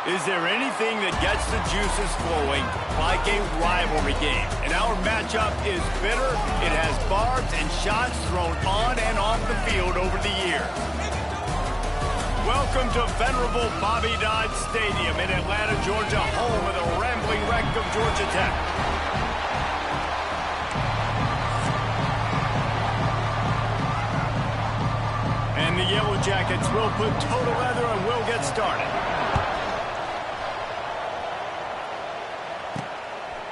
Is there anything that gets the juices flowing like a rivalry game? And our matchup is bitter. It has barbs and shots thrown on and off the field over the years. Welcome to venerable Bobby Dodd Stadium in Atlanta, Georgia, home of the rambling wreck of Georgia Tech. And the Yellow Jackets will put total leather and will get started.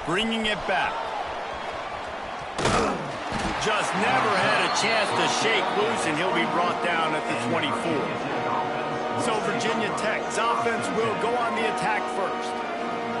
Bringing it back. Just never had a chance to shake loose, and he'll be brought down at the 24. So Virginia Tech's offense will go on the attack first.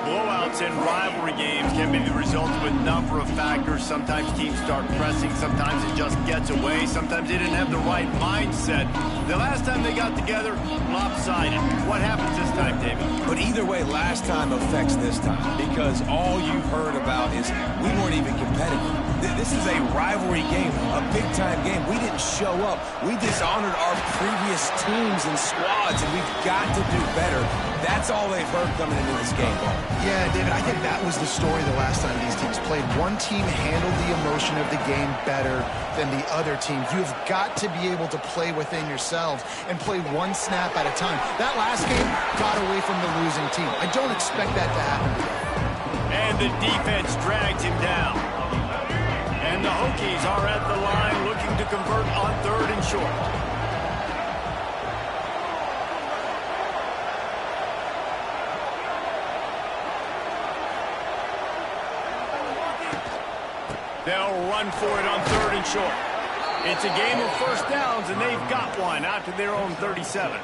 Blowouts in rivalry games can be the result of a number of factors. Sometimes teams start pressing. Sometimes it just gets away. Sometimes they didn't have the right mindset. The last time they got together, lopsided. What happens this time, David? But either way, last time affects this time because all you've heard about is we weren't even competitive. This is a rivalry game, a big-time game. We didn't show up. We dishonored our previous teams and squads, and we've got to do better. That's all they've heard coming into this game, Paul. Yeah, David, I think that was the story the last time these teams played. One team handled the emotion of the game better than the other team. You've got to be able to play within yourselves and play one snap at a time. That last game got away from the losing team. I don't expect that to happen today. And the defense drags him down. And the Hokies are at the line looking to convert on 3rd and short. They'll run for it on 3rd and short. It's a game of first downs, and they've got one out to their own 37.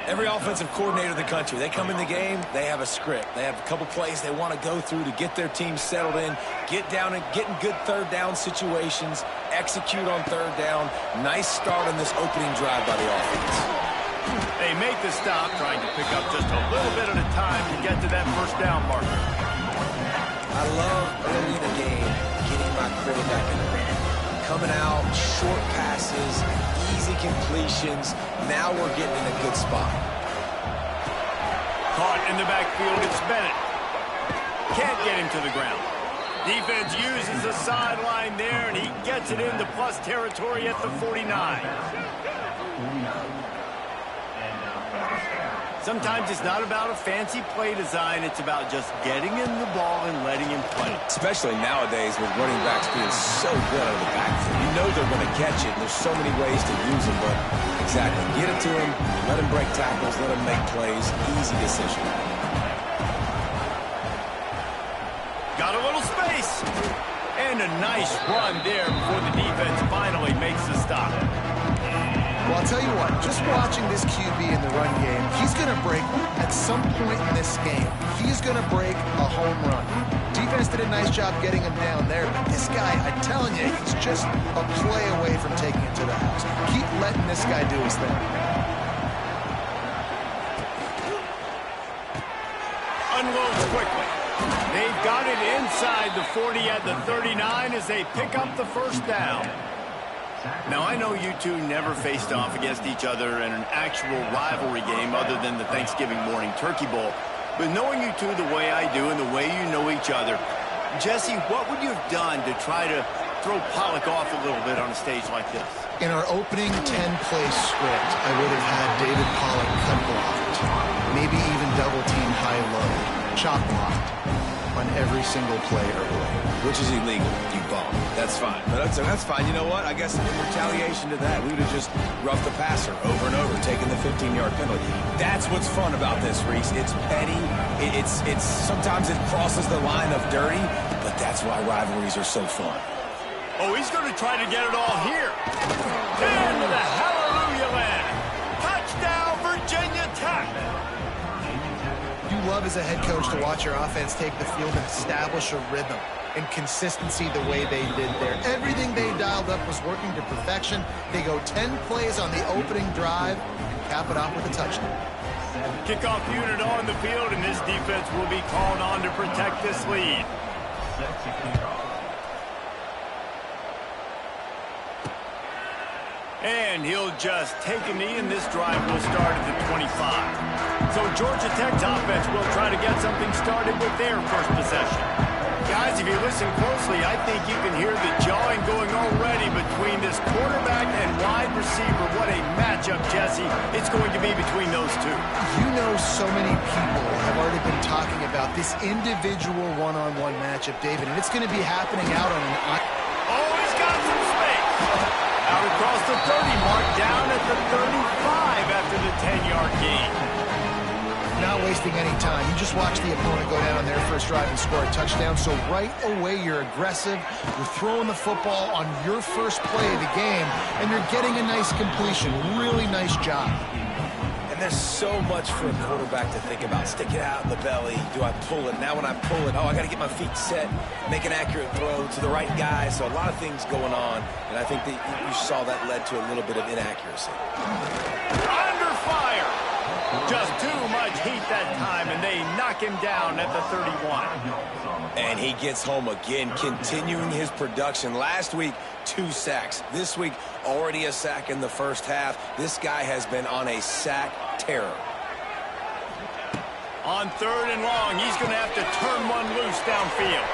Every offensive coordinator in the country, they come in the game, they have a script. They have a couple plays they want to go through to get their team settled in, get down and get in good 3rd down situations, execute on 3rd down. Nice start on this opening drive by the offense. They make the stop, trying to pick up just a little bit at a time to get to that first down marker. I love early in the game getting my quarterback in the ring. Coming out, short passes, easy completions. Now we're getting in a good spot. Caught in the backfield, it's Bennett. Can't get him to the ground. Defense uses the sideline there, and he gets it into plus territory at the 49. Sometimes it's not about a fancy play design. It's about just getting him the ball and letting him play. Especially nowadays with running backs being so good out of the backfield. You know they're going to catch it, and there's so many ways to use them. But exactly, get it to him, let him break tackles, let him make plays. Easy decision. Got a little space. And a nice run there before the defense finally makes the stop. Well, I'll tell you what, just watching this QB in the run game, he's going to break at some point in this game. He's going to break a home run. Defense did a nice job getting him down there, but this guy, I'm telling you, he's just a play away from taking it to the house. Keep letting this guy do his thing. Unloads quickly. They've got it inside the 40 at the 39 as they pick up the first down. Now, I know you two never faced off against each other in an actual rivalry game other than the Thanksgiving morning Turkey Bowl. But knowing you two the way I do and the way you know each other, Jesse, what would you have done to try to throw Pollock off a little bit on a stage like this? In our opening 10-play script, I would have had David Pollock cut blocked, maybe even double-team high-low, chop blocked on every single play early. Which is illegal, you bum. That's fine. But that's fine. You know what? I guess in retaliation to that, we would have just roughed the passer over and over, taking the 15-yard penalty. That's what's fun about this, Reese. It's petty. It's sometimes it crosses the line of dirty, but that's why rivalries are so fun. Oh, he's going to try to get it all here. And the hallelujah land. Touchdown, Virginia Tech. You love as a head coach to watch your offense take the field and establish a rhythm and consistency the way they did there. Everything they dialed up was working to perfection. They go 10 plays on the opening drive and cap it off with a touchdown. Kickoff unit on the field, and this defense will be called on to protect this lead. And he'll just take a knee, and this drive will start at the 25. So Georgia Tech's offense will try to get something started with their first possession. Guys, if you listen closely, I think you can hear the jawing going already between this quarterback and wide receiver. What a matchup, Jesse, it's going to be between those two. You know, so many people have already been talking about this individual one-on-one matchup, David, and it's going to be happening out on an... Oh, he's got some space. Out across the 30 mark, down at the 35 after the 10-yard gain. Not wasting any time. You just watch the opponent go down on their first drive and score a touchdown. So right away, you're aggressive. You're throwing the football on your first play of the game, and you're getting a nice completion. Really nice job. And there's so much for a quarterback to think about. Stick it out in the belly. Do I pull it? Now when I pull it, oh, I got to get my feet set, make an accurate throw to the right guy. So a lot of things going on, and I think that you saw that led to a little bit of inaccuracy. Under fire. Just too much heat that time, and they knock him down at the 31. And he gets home again, continuing his production. Last week, 2 sacks. This week, already a sack in the first half. This guy has been on a sack terror. On 3rd and long, he's going to have to turn one loose downfield.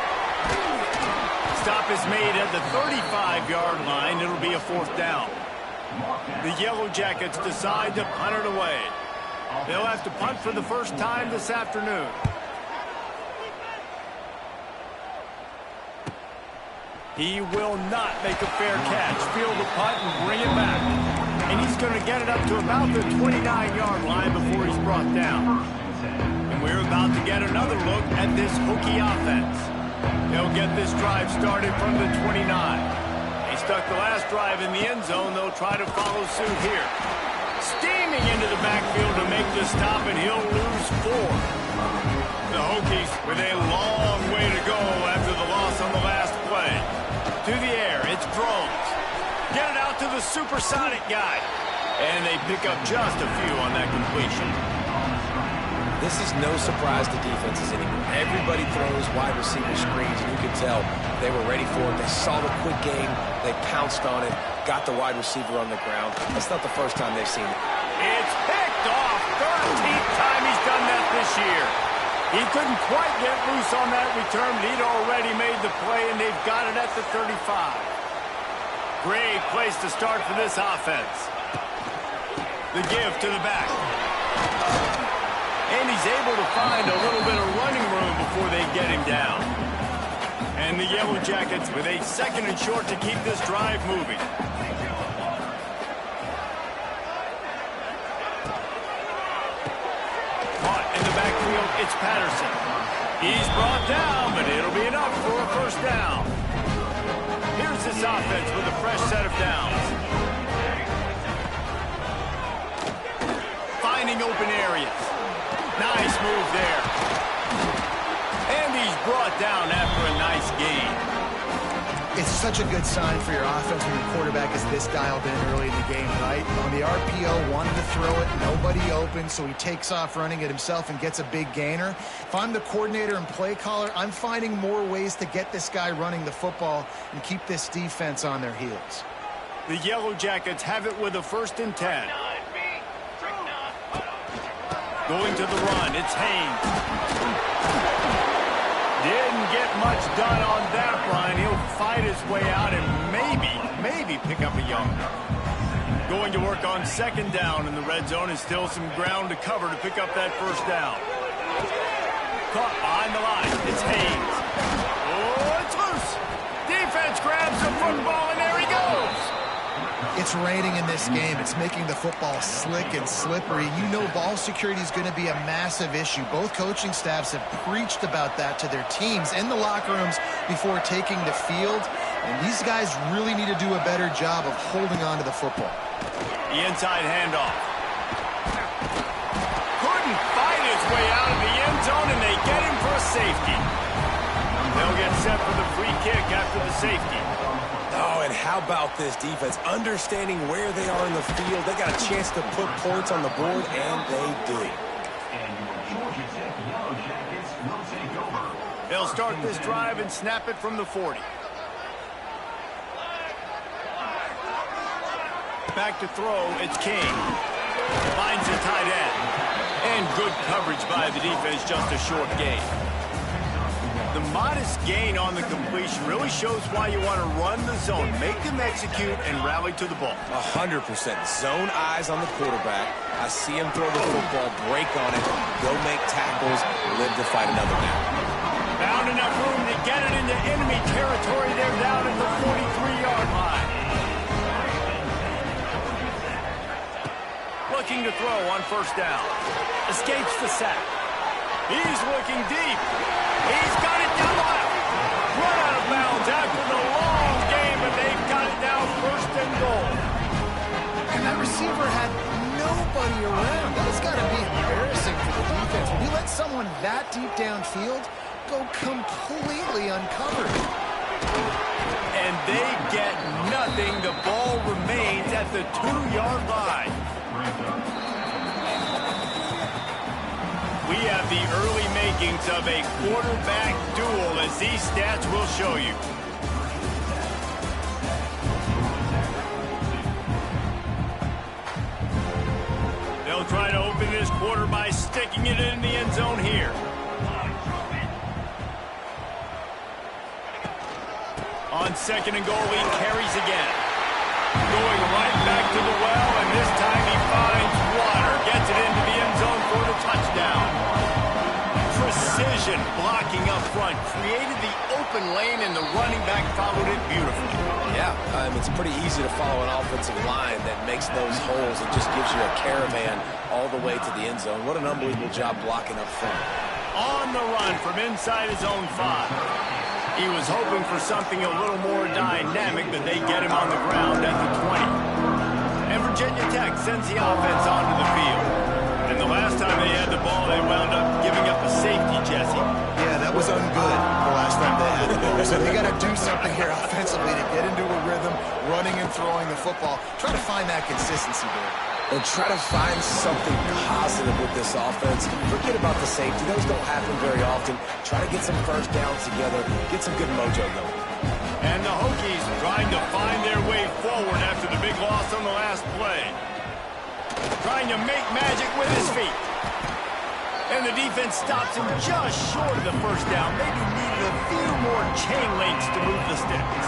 Stop is made at the 35-yard line. It'll be a 4th down. The Yellow Jackets decide to punt it away. They'll have to punt for the first time this afternoon. He will not make a fair catch. Field the punt and bring it back. And he's going to get it up to about the 29-yard line before he's brought down. And we're about to get another look at this Hokie offense. They'll get this drive started from the 29. They stuck the last drive in the end zone. They'll try to follow suit here. Steaming into the backfield to make the stop, and he'll lose 4. The Hokies with a long way to go after the loss on the last play. To the air, it's Drones. Get it out to the supersonic guy. And they pick up just a few on that completion. This is no surprise to defenses anymore. Everybody throws wide receiver screens, and you can tell they were ready for it. They saw the quick game. They pounced on it, got the wide receiver on the ground. That's not the first time they've seen it. It's picked off. 13th time he's done that this year. He couldn't quite get loose on that return, but he'd already made the play, and they've got it at the 35. Great place to start for this offense. The give to the back. And he's able to find a little bit of running room before they get him down. And the Yellow Jackets with a 2nd and short to keep this drive moving. Caught in the backfield, it's Patterson. He's brought down, but it'll be enough for a first down. Here's this offense with a fresh set of downs. Finding open areas. Nice move there. And he's brought down after a nice gain. It's such a good sign for your offense when your quarterback is this dialed in early in the game, right? On the RPO, wanted to throw it, nobody open, so he takes off running it himself and gets a big gainer. If I'm the coordinator and play caller, I'm finding more ways to get this guy running the football and keep this defense on their heels. The Yellow Jackets have it with a 1st and 10. Going to the run, it's Haynes. Didn't get much done on that run. He'll fight his way out and maybe pick up a yard. Going to work on 2nd down in the red zone, and still some ground to cover to pick up that first down. Caught behind the line, it's Haynes. Oh, it's loose. Defense grabs the football, and there he goes. It's raining in this game. It's making the football slick and slippery. You know ball security is going to be a massive issue. Both coaching staffs have preached about that to their teams in the locker rooms before taking the field. And these guys really need to do a better job of holding on to the football. The inside handoff. Couldn't fight his way out of the end zone, and they get him for a safety. They'll get set for the free kick after the safety. Oh, and how about this defense? Understanding where they are in the field. They got a chance to put points on the board, and they do. They'll start this drive and snap it from the 40. back to throw. It's King. Finds the tight end. And good coverage by the defense, just a short gain. The modest gain on the completion really shows why you want to run the zone. Make them execute and rally to the ball. 100%. Zone eyes on the quarterback. I see him throw the football, break on it, go make tackles, live to fight another down. Found enough room to get it into enemy territory. They're down at the 43-yard line. Looking to throw on first down. Escapes the sack. He's looking deep. He's got it down the left. Run out of bounds after the long game, but they've got it down first and goal. And that receiver had nobody around. That's got to be embarrassing for the defense. When you let someone that deep downfield go completely uncovered. And they get nothing. The ball remains at the 2-yard line. We have the early makings of a quarterback duel, as these stats will show you. They'll try to open this quarter by sticking it in the end zone here. On second and goal, he carries again. Going right back to the well, and this time he finds water. Gets it into the end zone for the touchdown. Precision blocking up front. Created the open lane, and the running back followed it beautifully. Yeah, it's pretty easy to follow an offensive line that makes those holes and just gives you a caravan all the way to the end zone. What an unbelievable job blocking up front. On the run from inside his own 5. He was hoping for something a little more dynamic, but they get him on the ground at the 20. And Virginia Tech sends the offense onto the field. And the last time they had the ball, they wound up giving up a safety, Jesse. Yeah, that was ungood the last time they had the ball. So they got to do something here offensively to get into a rhythm, running and throwing the football. Try to find that consistency there. And try to find something positive with this offense. Forget about the safety. Those don't happen very often. Try to get some first downs together. Get some good mojo going. And the Hokies trying to find their way forward after the big loss on the last play. Trying to make magic with his feet. And the defense stops him just short of the first down. Maybe needed a few more chain links to move the sticks.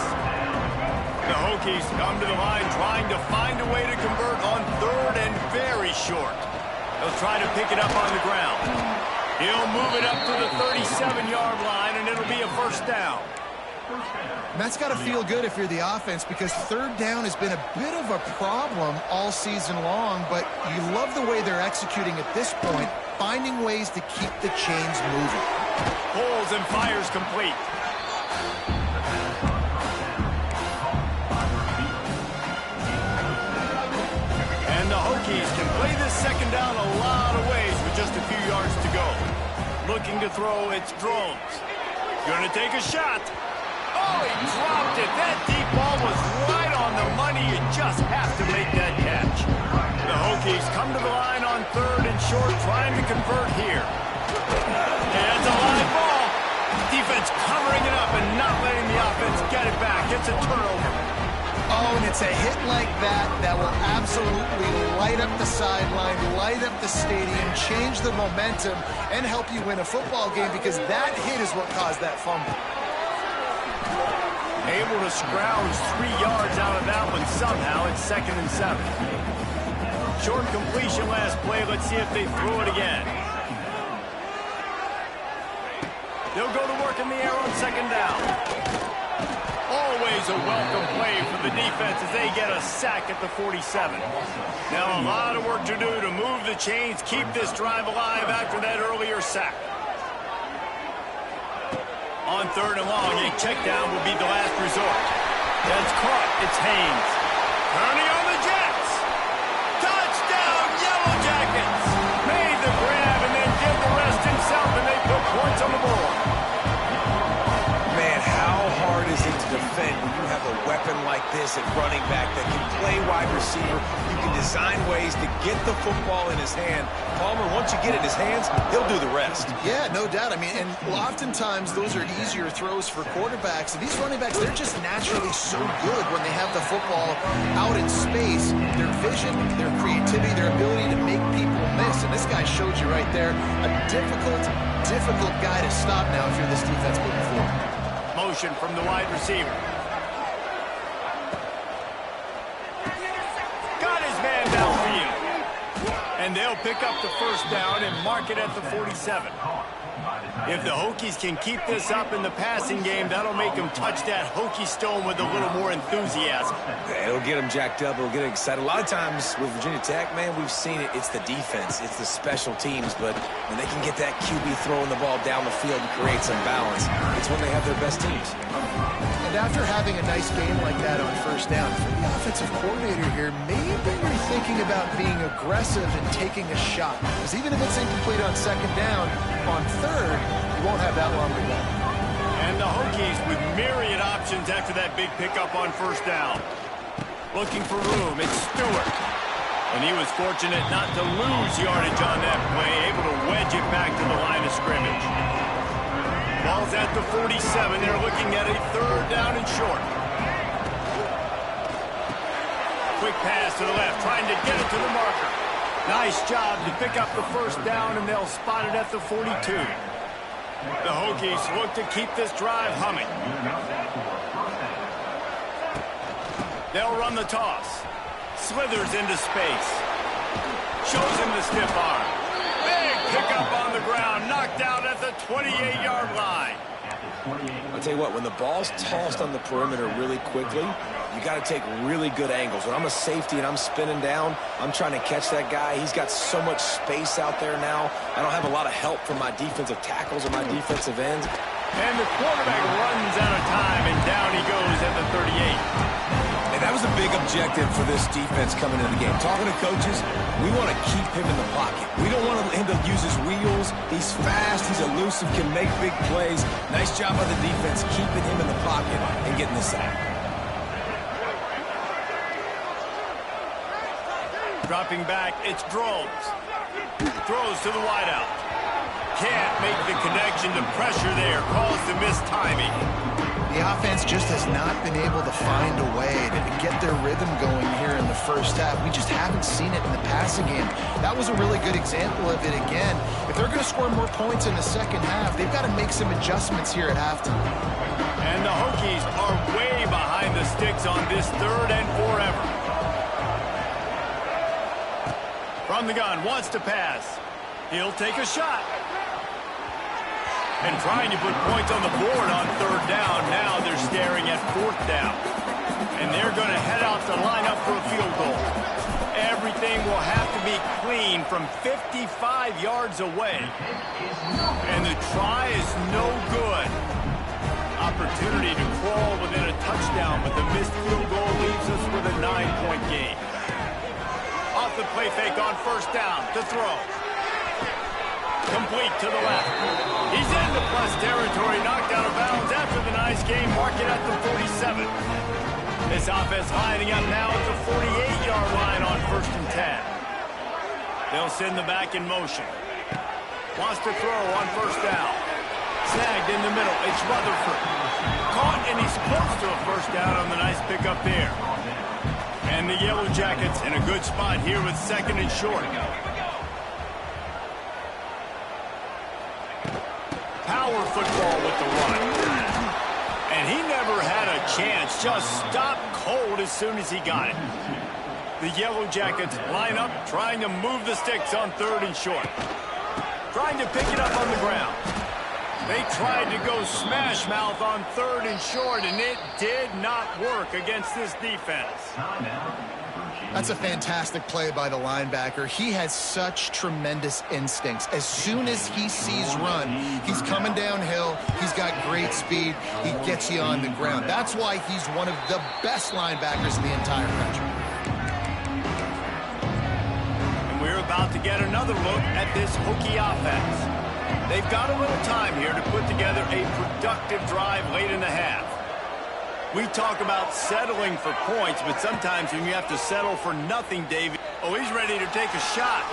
The Hokies come to the line trying to find a way to convert on third and very short. They'll try to pick it up on the ground. He'll move it up to the 37-yard line, and it'll be a first down. And that's got to feel good if you're the offense, because third down has been a bit of a problem all season long, but you love the way they're executing at this point, finding ways to keep the chains moving. Pulls and fires complete. The Hokies can play this second down a lot of ways with just a few yards to go. Looking to throw, it's Drones. Gonna take a shot. Oh, he dropped it. That deep ball was right on the money. You just have to make that catch. The Hokies come to the line on third and short, trying to convert here. And it's a live ball. Defense covering it up and not letting the offense get it back. It's a turnover. Oh, and it's a hit like that that will absolutely light up the sideline, light up the stadium, change the momentum, and help you win a football game, because that hit is what caused that fumble. Able to scrounge 3 yards out of that one somehow. It's 2nd and 7. Short completion last play. Let's see if they throw it again. They'll go to work in the air on second down. Always a welcome play for the defense as they get a sack at the 47. Now a lot of work to do to move the chains, keep this drive alive after that earlier sack. On third and long, a check down will be the last resort. That's caught. It's Haynes. Turning on the Jets. Touchdown, Yellow Jackets. Made the grab and then did the rest himself, and they put points on the board. Man, how hard is it to defend when you have a weapon like like this at running back that can play wide receiver. You can design ways to get the football in his hand. Palmer, once you get it in his hands, he'll do the rest. Yeah, no doubt. I mean, and oftentimes those are easier throws for quarterbacks. And these running backs, they're just naturally so good when they have the football out in space. Their vision, their creativity, their ability to make people miss. And this guy showed you right there a difficult guy to stop now if you're this defense moving forward. Motion from the wide receiver. Got his man downfield. And they'll pick up the first down and mark it at the 47. If the Hokies can keep this up in the passing game, that'll make them touch that Hokie stone with a little more enthusiasm. It'll get them jacked up. It'll get them excited. A lot of times with Virginia Tech, man, we've seen it. It's the defense. It's the special teams. But when they can get that QB throwing the ball down the field and create some balance, it's when they have their best teams. And after having a nice game like that on first down, for the offensive coordinator here, maybe you're thinking about being aggressive and taking a shot. Because even if it's incomplete on second down, on third, you won't have that long to go. And the Hokies with myriad options after that big pickup on first down. Looking for room, it's Stewart. And he was fortunate not to lose yardage on that play, able to wedge it back to the line of scrimmage. Ball's at the 47. They're looking at a third down and short. Quick pass to the left, trying to get it to the marker. Nice job to pick up the first down, and they'll spot it at the 42. The Hokies look to keep this drive humming. They'll run the toss. Slithers into space. Shows him the stiff arm. Big pickup on the ground, knocked out at the 28-yard line. I'll tell you what, when the ball's tossed on the perimeter really quickly, you got to take really good angles. When I'm a safety and I'm spinning down, I'm trying to catch that guy. He's got so much space out there now. I don't have a lot of help from my defensive tackles or my defensive ends. And the quarterback runs out of time, and down he goes at the 38. And that was a big objective for this defense coming into the game. Talking to coaches, we want to keep him in the pocket. We don't want him to use his wheels. He's fast, he's elusive, can make big plays. Nice job by the defense keeping him in the pocket and getting the sack. Dropping back, it's Drones. Throws to the wideout. Can't make the connection. The pressure there caused the missed timing. The offense just has not been able to find a way to get their rhythm going here in the first half. We just haven't seen it in the passing game. That was a really good example of it again. If they're going to score more points in the second half, they've got to make some adjustments here at halftime. And the Hokies are way behind the sticks on this third and forever. From the gun, wants to pass. He'll take a shot. And trying to put points on the board on third down. Now they're staring at fourth down. And they're going to head out to line up for a field goal. Everything will have to be clean from 55 yards away. And the try is no good. Opportunity to crawl within a touchdown, but the missed field goal leaves us with a 9-point game. Off the play fake on first down to throw. Complete to the left. He's into plus territory, knocked out of bounds after the nice game. Mark it at the 47. This offense lining up now at the 48-yard line on first and 10. They'll send the back in motion. Wants to throw on first down. Snagged in the middle. It's Rutherford. Caught, and he's close to a first down on the nice pickup there. And the Yellow Jackets in a good spot here with second and short. Power football with the run. And he never had a chance. Just stopped cold as soon as he got it. The Yellow Jackets line up, trying to move the sticks on third and short. Trying to pick it up on the ground. They tried to go smash mouth on third and short, and it did not work against this defense. That's a fantastic play by the linebacker. He has such tremendous instincts. As soon as he sees run, he's coming downhill. He's got great speed. He gets you on the ground. That's why he's one of the best linebackers in the entire country. And we're about to get another look at this Hokie offense. They've got a little time here to put together a productive drive late in the half. We talk about settling for points, but sometimes when you have to settle for nothing, David. Oh, he's ready to take a shot.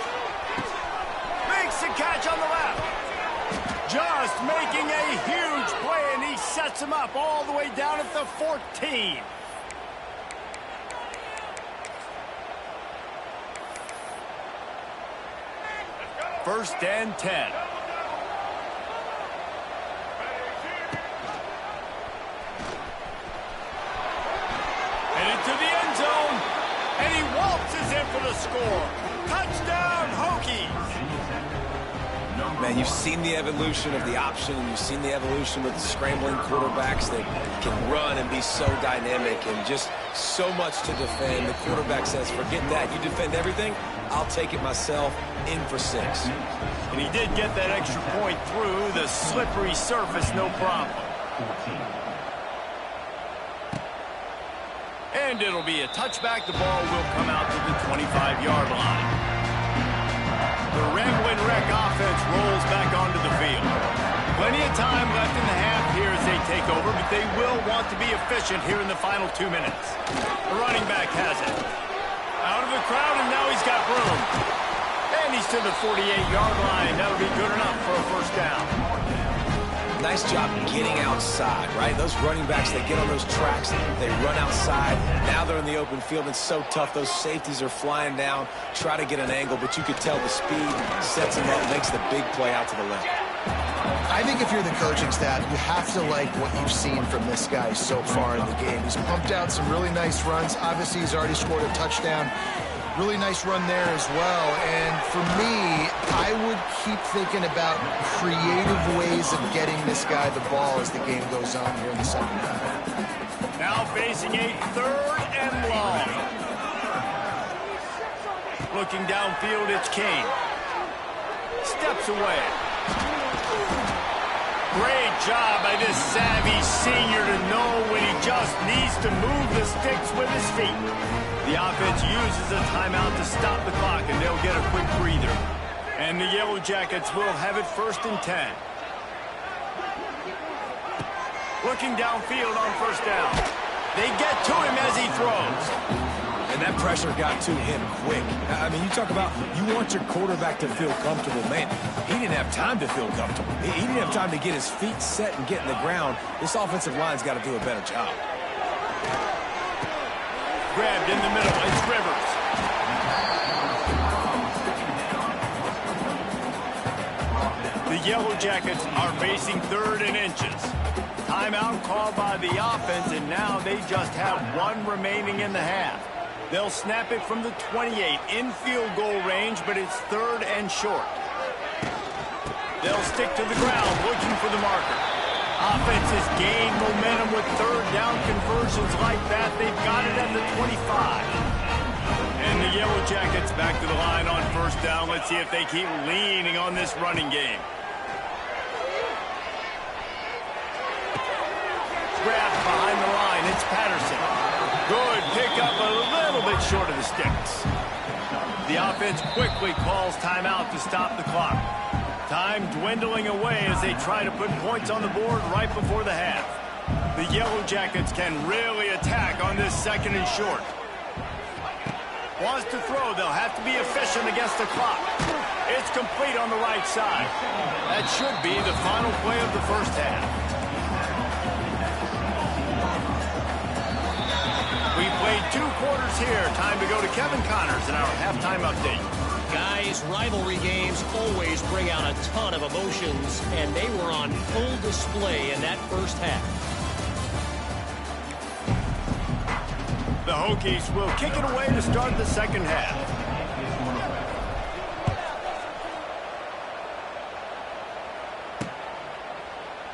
Makes the catch on the left. Just making a huge play, and he sets him up all the way down at the 14. First and 10. Headed to the end zone, and he waltzes in for the score. Touchdown, Hokies! Man, you've seen the evolution of the option, and you've seen the evolution of the scrambling quarterbacks that can run and be so dynamic and just so much to defend. The quarterback says, forget that. You defend everything, I'll take it myself. In for 6. And he did get that extra point through the slippery surface, no problem. And it'll be a touchback. The ball will come out to the 25-yard line. The Ramblin' Wreck offense rolls back onto the field. Plenty of time left in the half here as they take over, but they will want to be efficient here in the final 2 minutes. The running back has it. Out of the crowd, and now he's got room. And he's to the 48-yard line. That'll be good enough for a first down. Nice job getting outside, right? Those running backs, they get on those tracks, they run outside. Now they're in the open field. It's so tough. Those safeties are flying down, try to get an angle, but you could tell the speed sets him up, makes the big play out to the left. I think if you're the coaching staff, you have to like what you've seen from this guy so far in the game. He's pumped out some really nice runs. Obviously, he's already scored a touchdown. Really nice run there as well. And for me, I would keep thinking about creative ways of getting this guy the ball as the game goes on here in the second half. Now facing a 3rd and long. Looking downfield, it's Kane. Steps away. Great job by this savvy senior to know when he just needs to move the sticks with his feet. The offense uses a timeout to stop the clock, and they'll get a quick breather. And the Yellow Jackets will have it 1st and 10. Looking downfield on 1st down. They get to him as he throws. And that pressure got to him quick. I mean, you talk about you want your quarterback to feel comfortable. Man, he didn't have time to feel comfortable. He didn't have time to get his feet set and get in the ground. This offensive line's got to do a better job. Grabbed in the middle, it's Rivers. The Yellow Jackets are facing 3rd and inches. Timeout called by the offense, and now they just have 1 remaining in the half. They'll snap it from the 28 in field goal range, but it's 3rd and short. They'll stick to the ground looking for the marker. Offense has gained momentum with 3rd down conversions like that. They've got it at the 25. And the Yellow Jackets back to the line on 1st down. Let's see if they keep leaning on this running game. Grabbed behind the line. It's Patterson. Good pickup, a little bit short of the sticks. The offense quickly calls timeout to stop the clock. Time dwindling away as they try to put points on the board right before the half. The Yellow Jackets can really attack on this 2nd and short. Wants to throw, they'll have to be efficient against the clock. It's complete on the right side. That should be the final play of the 1st half. We played 2 quarters here. Time to go to Kevin Connors in our halftime update. Guys, rivalry games always bring out a ton of emotions, and they were on full display in that 1st half. The Hokies will kick it away to start the 2nd half.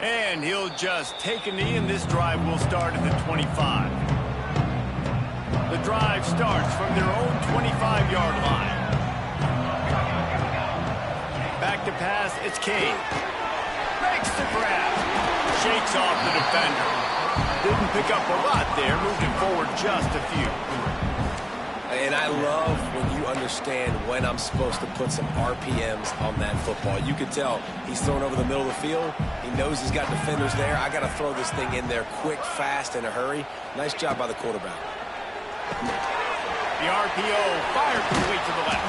And he'll just take a knee, and this drive will start at the 25. The drive starts from their own 25-yard line. Back to pass, it's Kane. Makes the grab. Shakes off the defender. Didn't pick up a lot there, moved it forward just a few. And I love when you understand when I'm supposed to put some RPMs on that football. You can tell he's thrown over the middle of the field. He knows he's got defenders there. I got to throw this thing in there quick, fast, in a hurry. Nice job by the quarterback. The RPO fired complete to the left.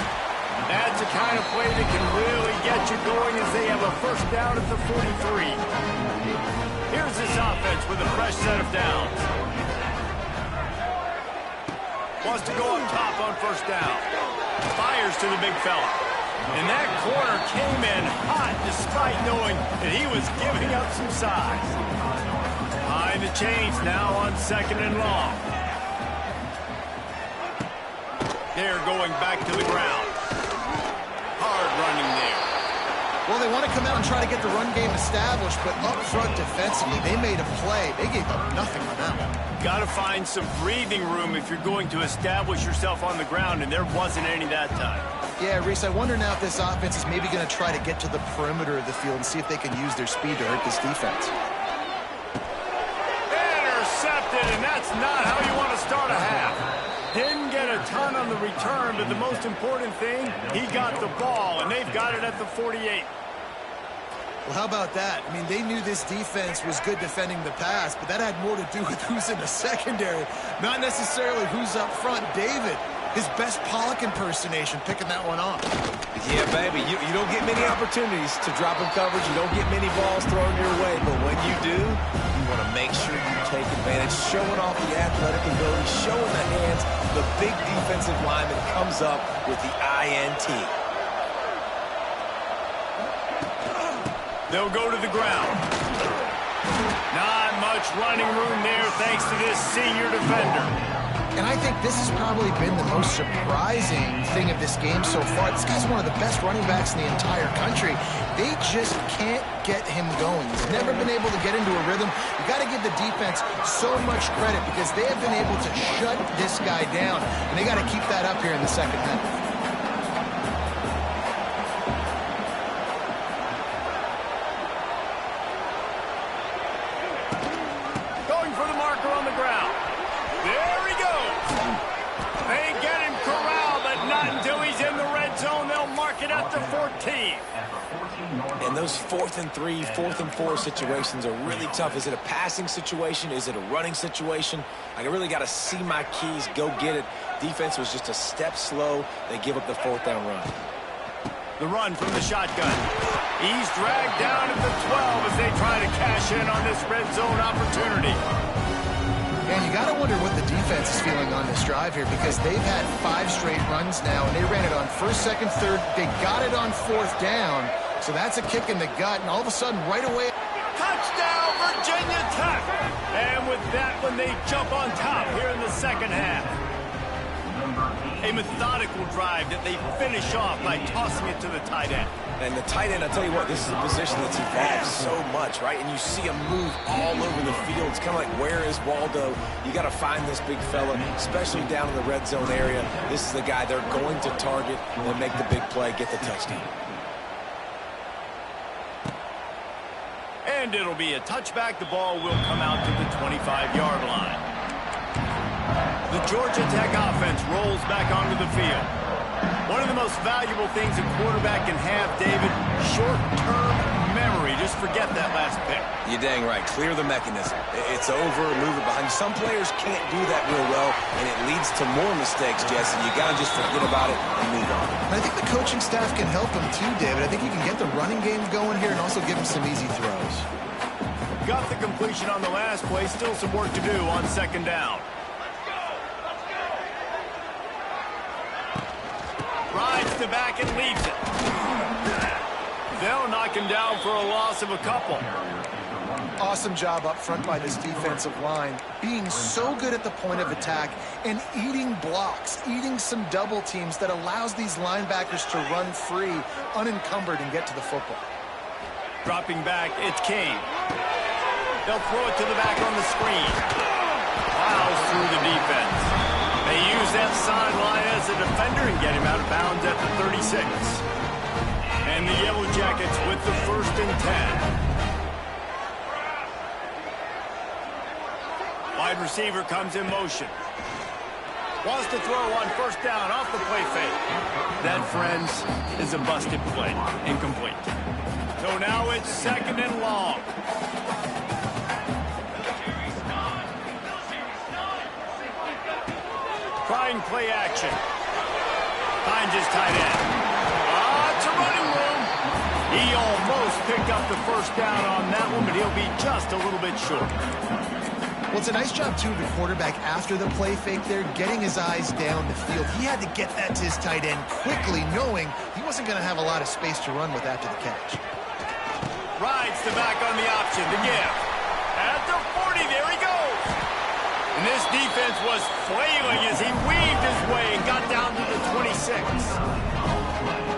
That's the kind of play that can really get you going as they have a first down at the 43. Here's this offense with a fresh set of downs. Wants to go up top on first down. Fires to the big fella. And that corner came in hot despite knowing that he was giving up some size. Behind the chains now on 2nd and long. They're going back to the ground. Hard running there. Well, they want to come out and try to get the run game established, but up front defensively, they made a play. They gave up nothing on that one. Got to find some breathing room if you're going to establish yourself on the ground, and there wasn't any that time. Yeah, Reese, I wonder now if this offense is maybe going to try to get to the perimeter of the field and see if they can use their speed to hurt this defense. Intercepted, and that's not how you want to start a half. Didn't get a ton on the return, but the most important thing, he got the ball, and they've got it at the 48. Well, how about that? I mean, they knew this defense was good defending the pass, but that had more to do with who's in the secondary, not necessarily who's up front. David, his best Pollock impersonation, picking that one off. Yeah, baby, you don't get many opportunities to drop in coverage. You don't get many balls thrown your way, but when you do, you want to make sure you take advantage, showing off the athletic ability, showing the hands. The big defensive lineman comes up with the INT. They'll go to the ground. Not much running room there thanks to this senior defender. And I think this has probably been the most surprising thing of this game so far. This guy's one of the best running backs in the entire country. They just can't get him going. He's never been able to get into a rhythm. You got to give the defense so much credit because they have been able to shut this guy down. And they got to keep that up here in the second half. At the 14. And those 4th and 3, 4th and 4 situations are really tough. Is it a passing situation? Is it a running situation? I really got to see my keys, go get it. Defense was just a step slow. They give up the 4th down run. The run from the shotgun. He's dragged down at the 12 as they try to cash in on this red zone opportunity. And you got to wonder what the defense is feeling on this drive here because they've had 5 straight runs now, and they ran it on 1st, 2nd, 3rd. They got it on 4th down, so that's a kick in the gut, and all of a sudden, right away... Touchdown, Virginia Tech! And with that one, they jump on top here in the second half. A methodical drive that they finish off by tossing it to the tight end. And the tight end, I tell you what, this is a position that's evolved so much, right? And you see him move all over the field. It's kind of like, where is Waldo? You got to find this big fella, especially down in the red zone area. This is the guy they're going to target and make the big play, get the touchdown. And it'll be a touchback. The ball will come out to the 25-yard line. The Georgia Tech offense rolls back onto the field. One of the most valuable things a quarterback can have, David, short-term memory. Just forget that last pick. You're dang right. Clear the mechanism. It's over, move it behind. Some players can't do that real well, and it leads to more mistakes, Jesse. You got to just forget about it and move on. I think the coaching staff can help him too, David. I think you can get the running game going here and also give him some easy throws. Got the completion on the last play. Still some work to do on 2nd down. Rides the back and leaves it. They'll knock him down for a loss of a couple. Awesome job up front by this defensive line, being so good at the point of attack and eating blocks, eating some double teams that allows these linebackers to run free, unencumbered, and get to the football. Dropping back, it's Kane. They'll throw it to the back on the screen. Plows through the defense. They use that sideline as a defender and get him out of bounds at the 36. And the Yellow Jackets with the 1st and 10. Wide receiver comes in motion. Wants to throw on first down off the play fake. That, friends, is a busted play. Incomplete. So now it's 2nd and long. Trying play action. Finds his tight end. It's a running room. He almost picked up the first down on that one, but he'll be just a little bit short. Well, it's a nice job, too, of the quarterback after the play fake there, getting his eyes down the field. He had to get that to his tight end quickly, knowing he wasn't going to have a lot of space to run with after the catch. Rides the back on the option to give. At the 40, there he goes. And this defense was flailing as he weaved his way and got down to the 26.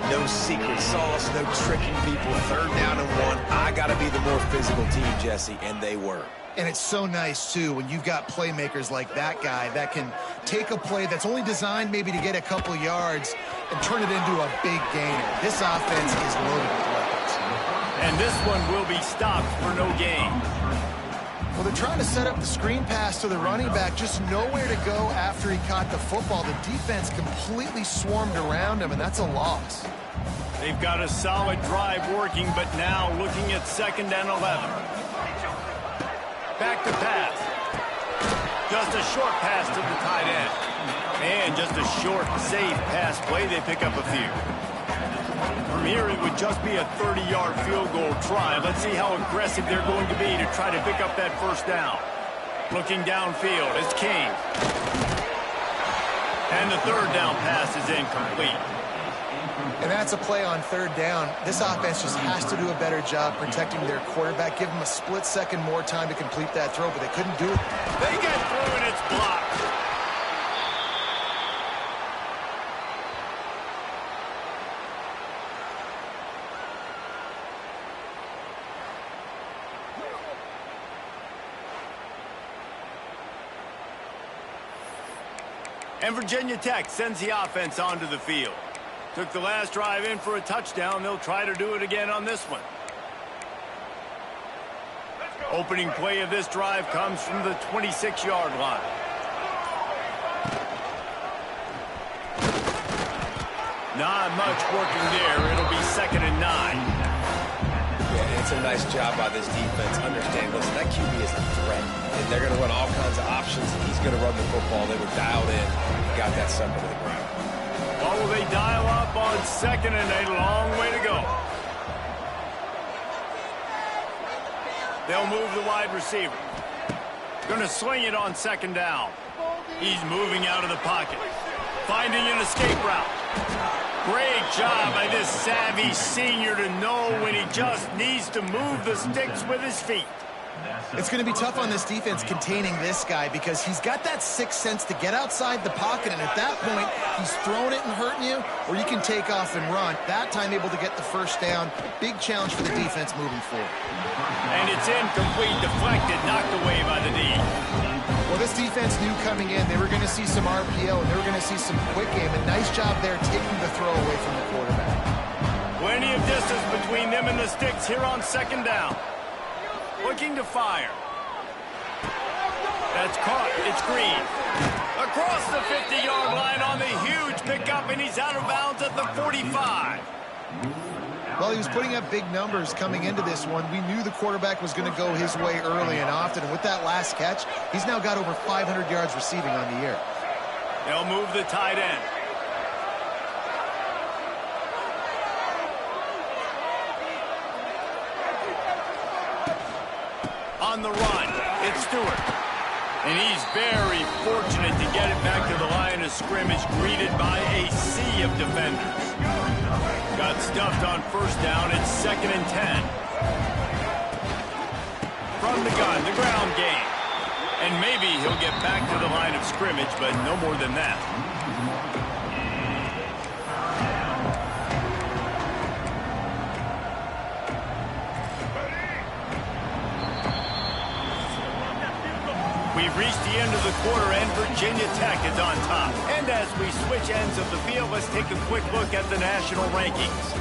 No secret sauce, no tricking people. 3rd down and 1. I got to be the more physical team, Jesse, and they were. And it's so nice, too, when you've got playmakers like that guy that can take a play that's only designed maybe to get a couple yards and turn it into a big gainer. This offense is loaded with weapons. And this one will be stopped for no gain. Well, they're trying to set up the screen pass to the running back, just nowhere to go after he caught the football. The defense completely swarmed around him, and that's a loss. They've got a solid drive working, but now looking at 2nd and 11. Back to pass. Just a short pass to the tight end. And just a short, safe pass play. They pick up a few. From here, it would just be a 30-yard field goal try. Let's see how aggressive they're going to be to try to pick up that first down. Looking downfield, it's King. And the 3rd down pass is incomplete. And that's a play on 3rd down. This offense just has to do a better job protecting their quarterback. Give them a split second more time to complete that throw, but they couldn't do it. They get through and it's blocked. And Virginia Tech sends the offense onto the field. Took the last drive in for a touchdown. They'll try to do it again on this one. Opening play of this drive comes from the 26-yard line. Not much working there. It'll be 2nd and 9. Yeah, it's a nice job by this defense. Understand, listen, that QB is a threat. And they're going to run all kinds of options, and he's going to run the football. They were dialed in and got that sucker to the ground. What will they dial up on 2nd and a long way to go? They'll move the wide receiver. Going to swing it on 2nd down. He's moving out of the pocket. Finding an escape route. Great job by this savvy senior to know when he just needs to move the sticks with his feet. It's going to be tough on this defense containing this guy because he's got that sixth sense to get outside the pocket, and at that point, he's throwing it and hurting you, or you can take off and run. That time able to get the first down. Big challenge for the defense moving forward. And it's incomplete, deflected, knocked away by the D. Well, this defense knew coming in they were going to see some RPO and they were going to see some quick game. A nice job there taking the throw away from the quarterback. Plenty of distance between them and the sticks here on 2nd down. Looking to fire. That's caught. It's Green. Across the 50-yard line on the huge pickup, and he's out of bounds at the 45. Well, he was putting up big numbers coming into this one. We knew the quarterback was going to go his way early and often, and with that last catch, he's now got over 500 yards receiving on the year. They'll move the tight end. On the run, it's Stewart. And he's very fortunate to get it back to the line of scrimmage, greeted by a sea of defenders. Got stuffed on first down. It's 2nd and 10. From the gun, the ground game. And maybe he'll get back to the line of scrimmage, but no more than that. We've reached the end of the quarter, and Virginia Tech is on top. And as we switch ends of the field, let's take a quick look at the national rankings.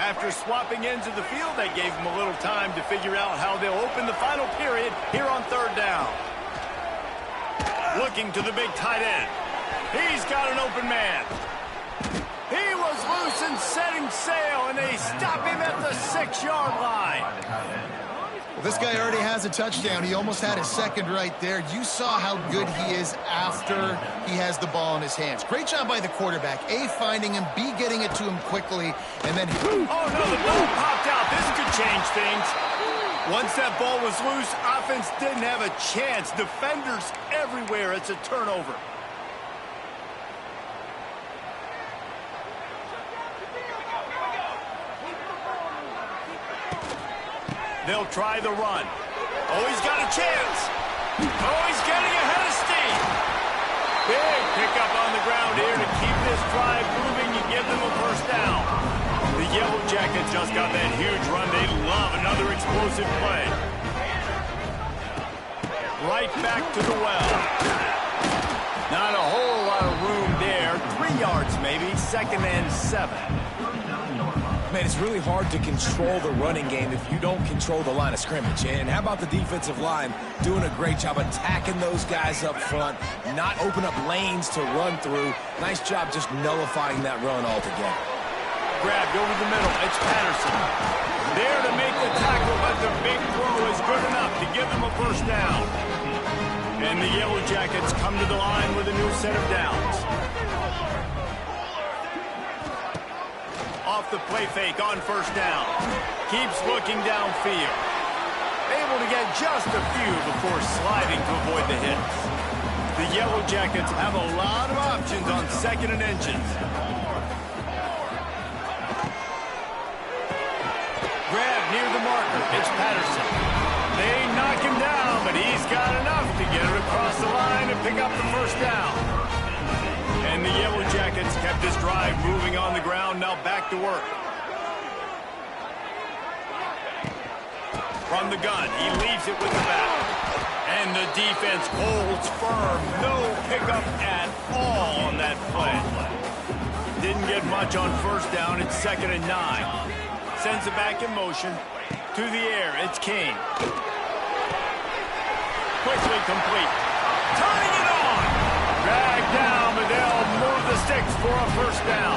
After swapping ends of the field, that gave them a little time to figure out how they'll open the final period here on third down. Looking to the big tight end. He's got an open man. He was loose and setting sail, and they stop him at the 6-yard line. Well, this guy already has a touchdown. He almost had his second right there. You saw how good he is after he has the ball in his hands. Great job by the quarterback. A, finding him, B, getting it to him quickly, and then... Oh, no, the ball popped out. This could change things. Once that ball was loose, offense didn't have a chance. Defenders everywhere. It's a turnover. They'll try the run. Oh, he's got a chance. Oh, he's getting ahead of steam. Big pickup on the ground here to keep this drive moving. You give them a first down. The Yellow Jackets just got that huge run. They love another explosive play. Right back to the well. Not a whole lot of room there. 3 yards maybe. 2nd and 7. Man, it's really hard to control the running game if you don't control the line of scrimmage. And how about the defensive line doing a great job attacking those guys up front, not open up lanes to run through. Nice job just nullifying that run altogether. Grabbed over the middle. It's Patterson. There to make the tackle, but the big throw is good enough to give them a first down. And the Yellow Jackets come to the line with a new set of downs. Off the play fake on first down. Keeps looking downfield. Able to get just a few before sliding to avoid the hits. The Yellow Jackets have a lot of options on 2nd and inches. Grab near the marker. It's Patterson. They knock him down, but he's got enough to get it across the line and pick up the first down. And the Yellow Jackets kept this drive moving on the ground. Now back to work. From the gun, he leaves it with the back. And the defense holds firm. No pickup at all on that play. Didn't get much on first down. It's 2nd and 9. Sends it back in motion. To the air, it's King. Quickly complete. Turning it on. Dragged down, but they'll move the sticks for a first down.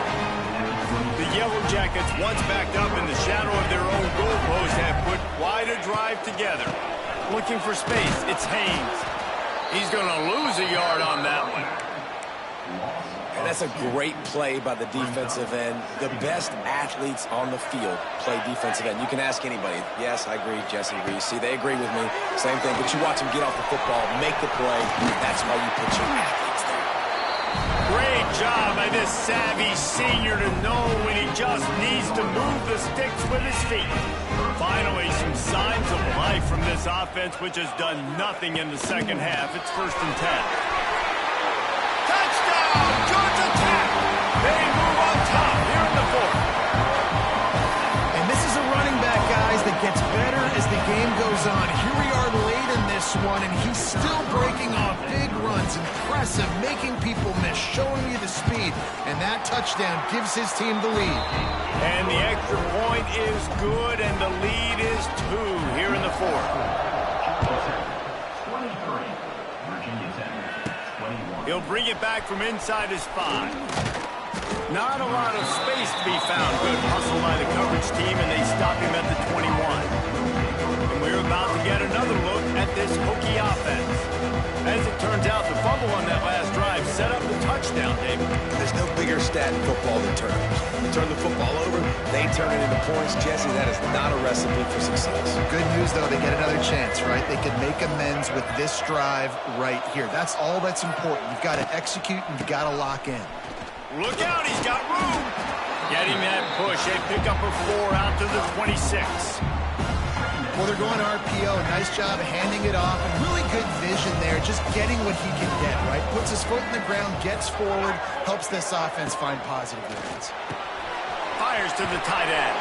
The Yellow Jackets, once backed up in the shadow of their own goalpost, have put quite a drive together. Looking for space, it's Haynes. He's going to lose a yard on that one. And that's a great play by the defensive end. The best athletes on the field play defensive end. You can ask anybody. Yes, I agree, Jesse Reese. See, they agree with me. Same thing. But you watch them get off the football, make the play. That's why you put your athletes there. Great job by this savvy senior to know when he just needs to move the sticks with his feet. Finally, some signs of life from this offense, which has done nothing in the second half. It's 1st and 10. Georgia Tech. They move on top here in the 4th. And this is a running back, guys, that gets better as the game goes on. Here we are late in this one, and he's still breaking off big runs. Impressive, making people miss, showing you the speed. And that touchdown gives his team the lead. And the extra point is good, and the lead is 2 here in the 4th. He'll bring it back from inside his 5. Not a lot of space to be found. Good hustle by the coverage team, and they stop him at the 21. And we're about to get another look at this Hokie offense. As it turns out, the fumble on that last drive set up the touchdown, David. There's no bigger stat in football than turnovers. You turn the football over, they turn it into points. Jesse, that is not a recipe for success. Good news, though, they get another chance, right? They can make amends with this drive right here. That's all that's important. You've got to execute and you've got to lock in. Look out, he's got room. Getting that push, a pickup of 4 out to the 26. Well, they're going RPO. Nice job of handing it off. And really good vision there, just getting what he can get, right? Puts his foot in the ground, gets forward, helps this offense find positive yards. Fires to the tight end.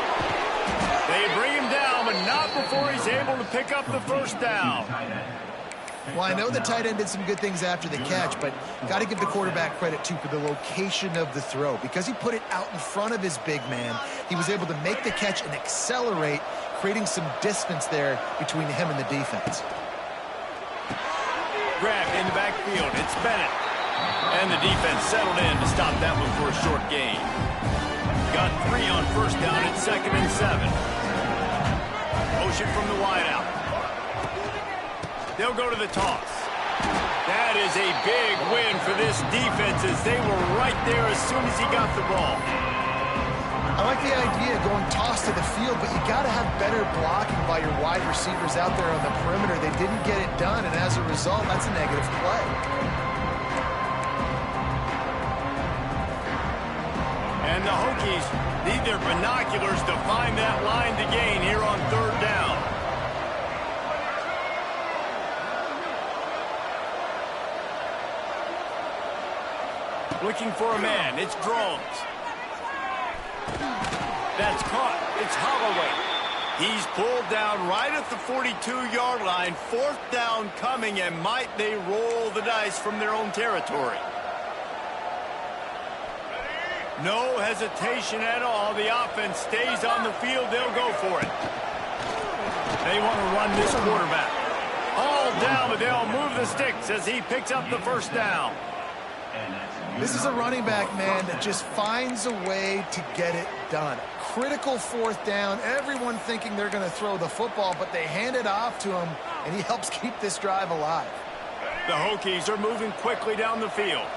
They bring him down, but not before he's able to pick up the first down. Well, I know the tight end did some good things after the catch, but got to give the quarterback credit, too, for the location of the throw. Because he put it out in front of his big man, he was able to make the catch and accelerate, creating some distance there between him and the defense. Grabbed in the backfield. It's Bennett. And the defense settled in to stop that one for a short gain. Got 3 on first down at 2nd and 7. Motion from the wideout. They'll go to the toss. That is a big win for this defense as they were right there as soon as he got the ball. I like the idea of going toss to the field, but you got to have better blocking by your wide receivers out there on the perimeter. They didn't get it done, and as a result, that's a negative play. And the Hokies need their binoculars to find that line to gain here on 3rd down. Looking for a man. It's Drones. That's caught. It's Holloway. He's pulled down right at the 42-yard line. 4th down coming, and might they roll the dice from their own territory? No hesitation at all. The offense stays on the field. They'll go for it. They want to run this quarterback. All down, but they'll move the sticks as he picks up the 1st down. This is a running back, man, that just finds a way to get it done. Critical 4th down. Everyone thinking they're going to throw the football, but they hand it off to him, and he helps keep this drive alive. The Hokies are moving quickly down the field.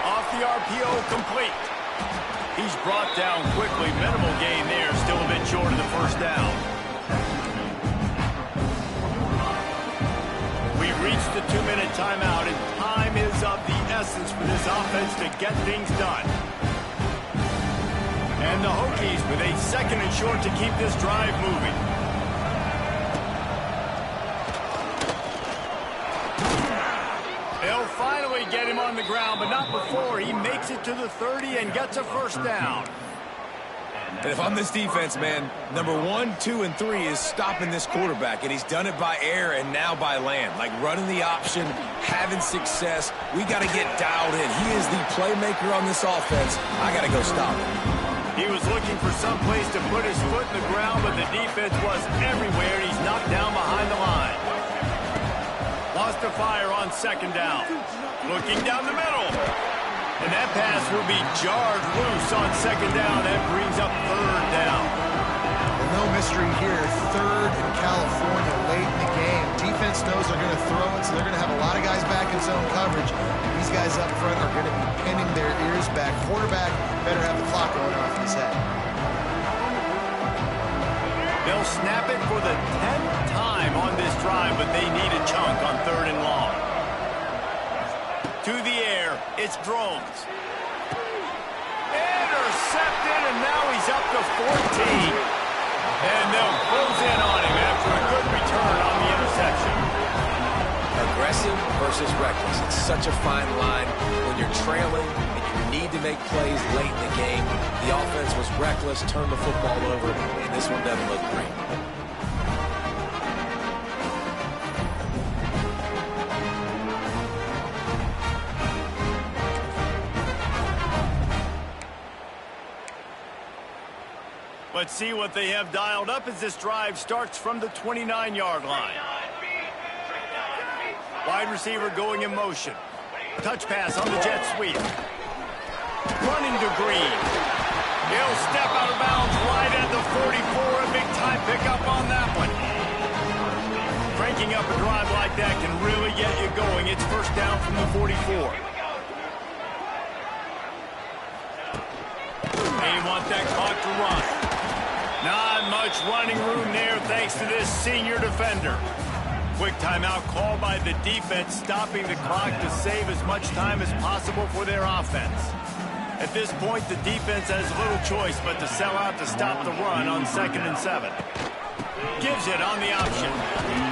Off the RPO, complete. He's brought down quickly. Minimal gain there. Still a bit short of the 1st down. We reached the 2-minute timeout, and time is of the essence for this offense to get things done. And the Hokies with a 2nd and short to keep this drive moving. They'll finally get him on the ground, but not before he makes it to the 30 and gets a 1st down. And if I'm this defense, man, number 1, 2, and 3 is stopping this quarterback, and he's done it by air and now by land. Like running the option, having success. We got to get dialed in. He is the playmaker on this offense. I got to go stop him. He was looking for some place to put his foot in the ground, but the defense was everywhere, and he's knocked down behind the line. Lost to fire on 2nd down. Looking down the middle. And that pass will be jarred loose on 2nd down. That brings up 3rd down. Well, no mystery here. 3rd in California late in the game. Defense knows they're going to throw it, so they're going to have a lot of guys back in zone coverage. These guys up front are going to be pinning their ears back. Quarterback better have the clock going off in his head. They'll snap it for the 10th time on this drive, but they need a chunk on 3rd and long. To the air, it's Drones. Intercepted, and now he's up to 14. And they'll close in on him after a good return on the interception. Aggressive versus reckless. It's such a fine line when you're trailing and you need to make plays late in the game. The offense was reckless, turned the football over, and this one doesn't look great. Let's see what they have dialed up as this drive starts from the 29-yard line. Wide receiver going in motion. Touch pass on the jet sweep. Running to Green. He'll step out of bounds right at the 44. A big-time pickup on that one. Cranking up a drive like that can really get you going. It's 1st down from the 44. They want that clock to run. Not much running room there thanks to this senior defender. Quick timeout called by the defense, stopping the clock to save as much time as possible for their offense. At this point, the defense has little choice but to sell out to stop the run on 2nd and 7. Gives it on the option.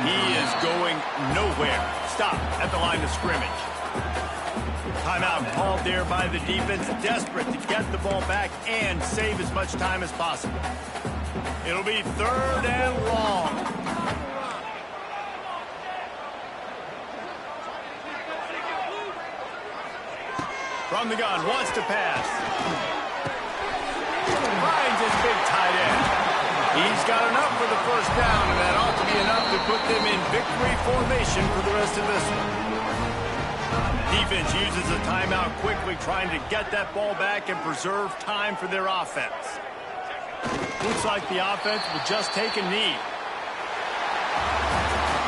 He is going nowhere. Stop at the line of scrimmage. Timeout called there by the defense, desperate to get the ball back and save as much time as possible. It'll be 3rd and long. From the gun, wants to pass. Finds his big tight end. He's got enough for the first down, and that ought to be enough to put them in victory formation for the rest of this one. Defense uses a timeout quickly, trying to get that ball back and preserve time for their offense. Looks like the offense will just take a knee.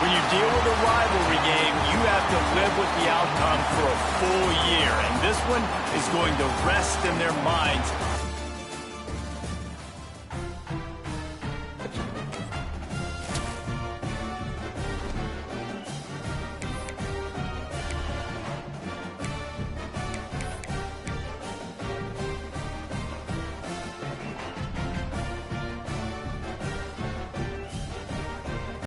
When you deal with a rivalry game, you have to live with the outcome for a full year, and this one is going to rest in their minds